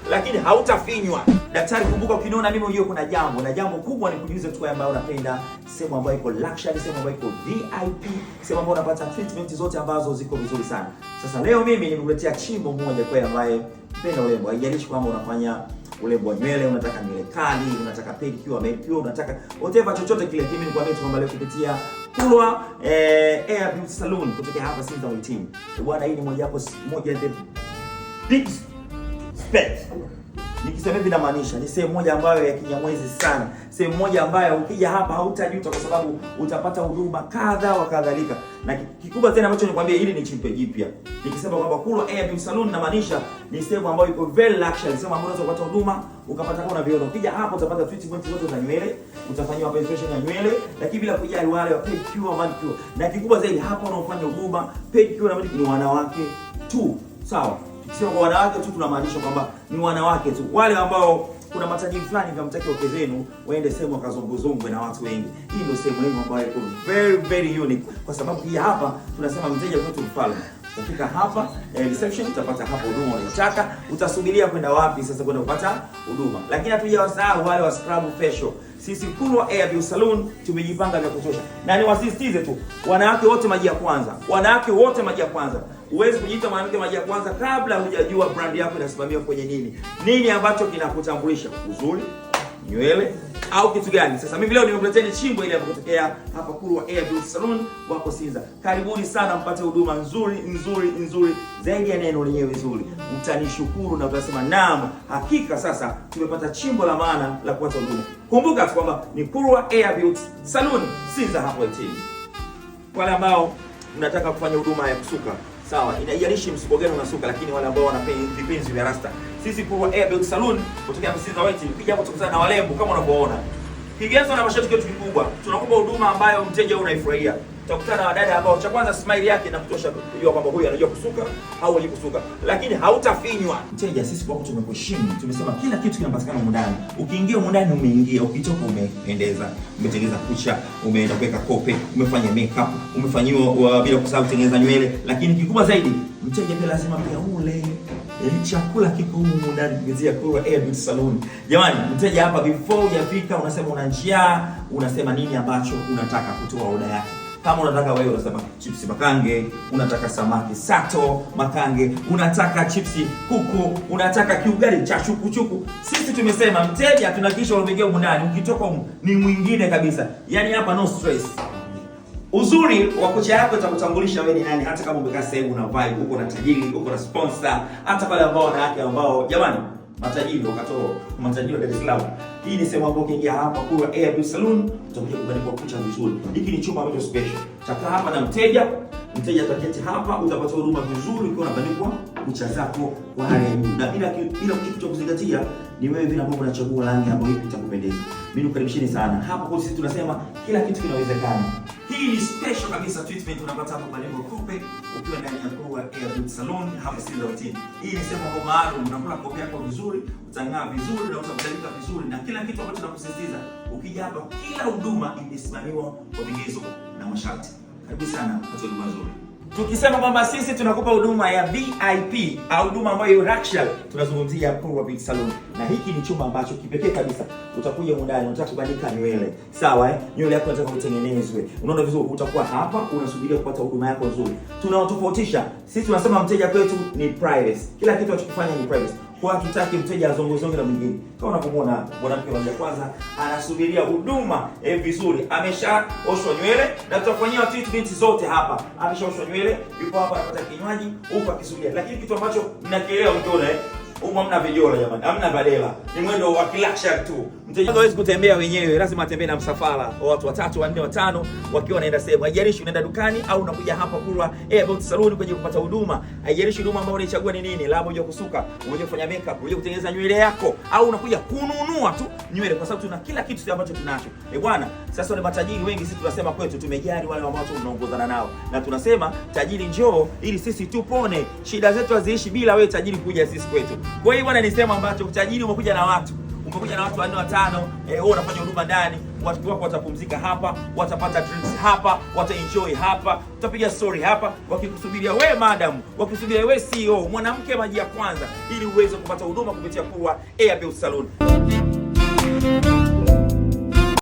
lakini hautafinywa. Daktari, kumbuka ukiniona mimi unajua kuna jambo, na jambo kubwa ni kujiuliza tu ambayo unapenda, sehemu ambayo iko luxury, sehemu ambayo iko VIP, sehemu ambayo unapata treatment zote ambazo ziko vizuri sana. Sasa leo mimi nimekuletea chimbo moja kwa ambaye mpenda urembo. Haijalishi kwamba unafanya urembo wa nywele, unataka nywele kali, unataka pedicure, manicure, unataka whatever chochote kile, mimi nikwambia tu kwamba leo kupitia Kulwa Hair Beauty Salon kutoka hapa Sinza Witini. Bwana, hii ni moja ya the big spec. Nikisema hivi namaanisha ni sehemu moja ambayo ya kinyamwezi sana. Sehemu moja ambayo ukija hapa hautajuta kwa sababu utapata huduma kadha wa kadhalika. Na kikubwa tena ambacho nikwambia, hili ni chimpe jipya. Nikisema kwamba Kulwa Hair Beauty Salon namaanisha ni sehemu ambayo iko very luxury, sehemu ambayo unaweza kupata huduma ukapata kama unavyoona. Ukija hapa utapata treatment zote za nywele, utafanywa penetration ya nywele, lakini bila kujali wale wa pedicure, manicure. Na kikubwa zaidi hapa unaofanya huduma pedicure na manicure ni wanawake tu. Sawa? Sio kwa wanawake tu, tunamaanisha kwamba ni wanawake tu. Wale ambao kuna matajiri fulani kamtaki wake zenu waende sehemu wakazunguzungwe na watu wengi. Hii ndio sehemu hiyo ambayo iko very unique, kwa sababu hii hapa tunasema mteja wetu mfalme. Ukifika hapa reception utapata hapo huduma unayotaka. Utasubiria kwenda wapi sasa kwenda kupata huduma? Lakini hatujawasahau wale wa scrub facial. Sisi Kulwa Hair Beauty Salon tumejipanga vya kutosha. Na niwasisitize tu, wanawake wote maji ya kwanza. Wanawake wote maji ya kwanza. Huwezi kujiita mwanamke maji ya kwanza kabla hujajua brand yako inasimamia kwenye nini. Nini ambacho kinakutambulisha? Uzuri, nywele au kitu gani? Sasa mimi leo nimekuletea chimbo ile inapotokea hapa Kulwa Hair Beauty Salon wako Sinza. Karibuni sana mpate huduma nzuri zaidi ya neno lenyewe nzuri. Mtanishukuru na utasema naam, hakika sasa tumepata chimbo la maana la kupata huduma. Kumbuka kwamba ni Kulwa Hair Beauty Salon Sinza hapo Witini. Wale ambao unataka kufanya huduma ya kusuka, sawa, inajalishi msuko gani unasuka, lakini wale ambao wanapenda vipenzi vya rasta, sisi Kulwa Hair Beauty Salon kutoka hapa Sinza Witini, ukija hapo tukutana na walembo kama unavyoona. Kigezo na masharti yetu kikubwa, tunakupa huduma ambayo mteja unaifurahia. Utakutana na wadada ambao cha kwanza smile yake inakutosha kujua kwamba huyu anajua kusuka au hajui kusuka, lakini hautafinywa. Mteja, sisi kwa kuwa tumekuheshimu, tumesema kila kitu kinapatikana huko ndani. Ukiingia huko ndani umeingia, ukitoka umependeza, umetengeneza kucha, umeenda kuweka kope, umefanya makeup, umefanyiwa bila kusahau kutengeneza nywele, lakini kikubwa zaidi mteja pia lazima pia ule chakula kiko huko ndani kupitia Kulwa Hair Beauty Salon. Jamani, mteja hapa before hujafika unasema una njaa, unasema nini ambacho unataka kutoa oda yake. Kama unataka wewe unasema chips makange, unataka samaki sato makange, unataka chips kuku, unataka kiugali cha chukuchuku. Sisi tumesema mteja tunahakikisha umeingia huko ndani, ukitoka ni mwingine kabisa. Yaani hapa no stress. Uzuri wa kocha yako itakutambulisha wewe ni nani, hata kama umekaa sehemu na vibe, uko na tajiri, uko na sponsor, hata pale ambao wanawake ambao jamani matajiri wakatoa matajiri wa Dar es Salaam. Hii ni sehemu ambayo ukiingia hapa Kulwa Hair Beauty Salon utakuja kubandikwa kucha vizuri. Hiki ni chumba ambacho special. Utakaa hapa na mteja ataketi hapa, utapata huduma vizuri ukiwa unabandikwa kucha zako kwa hali ya juu. Na bila kitu cha kuzingatia ni wewe vile ambavyo unachagua rangi ambayo ipi itakupendeza. Mimi nikukaribisheni sana. Hapa kwa sisi tunasema kila kitu kinawezekana. Hii ni special kabisa treatment unapata hapa Malengo Kupe ukiwa ndani ya Kulwa Hair Beauty Salon hapa Sinza Witini. Hii ni sehemu ambayo maalum unakula kope yako vizuri, utang'aa vizuri na utakubalika vizuri, na kila kitu ambacho tunakusisitiza ukija hapa kila huduma imesimamiwa kwa vigezo na masharti. Karibu sana kwa huduma nzuri. Tukisema kwamba sisi tunakupa huduma ya VIP au huduma ambayo luxury, tunazungumzia Kulwa Beauty Salon. Na hiki ni chumba ambacho kipekee kabisa. Utakuja ndani, unataka kubandika nywele. Sawa nywele yako unataka kutengenezwe. Unaona vizuri, utakuwa hapa unasubiria kupata huduma yako nzuri. Tunawatofautisha. Sisi tunasema mteja kwetu ni privacy. Kila kitu tunachofanya ni privacy. Kwa hatutaki mteja azongozonge na mwingine. Kama unapomwona mwanamke mmoja kwanza anasubiria huduma vizuri, ameshaoshwa nywele na tutafanyia treatment zote hapa. Ameshaoshwa nywele, yuko hapa anapata kinywaji huko akisubiria. Lakini kitu ambacho mnakielewa mkiona hamna vijola jamani, hamna badela. Ni mwendo wa luxury tu. Mteja hawezi kutembea wenyewe, lazima atembee na msafara wa watu 3, 4, 5 wakiwa wanaenda sehemu. Haijalishi unaenda dukani au unakuja hapa Kulwa Hair Beauty Salon kuja kupata huduma. Haijalishi huduma ambayo unaichagua ni nini, labda unataka kusuka, unataka kufanya makeup, unataka kutengeneza nywele yako au unakuja kununua tu nywele, kwa sababu tuna kila kitu ambacho tunacho. Bwana, sasa wale matajiri wengi sisi tunasema kwetu tumejali wale ambao tunaongozana nao. Na tunasema tajiri njoo ili sisi tupone. Shida zetu haziishi bila wewe tajiri kuja sisi kwetu. Kwa hiyo bwana, ni sema ambacho tajiri umekuja na watu umekuja na watu 4 5, wewe unafanya huduma ndani, watu wako watapumzika hapa, watapata drinks hapa, wataenjoy hapa, utapiga story hapa, wakikusubiria wewe madam, wakikusubiria wewe CEO, mwanamke maji ya kwanza, ili uweze kupata huduma kupitia Kurwa Hair Beauty Salon.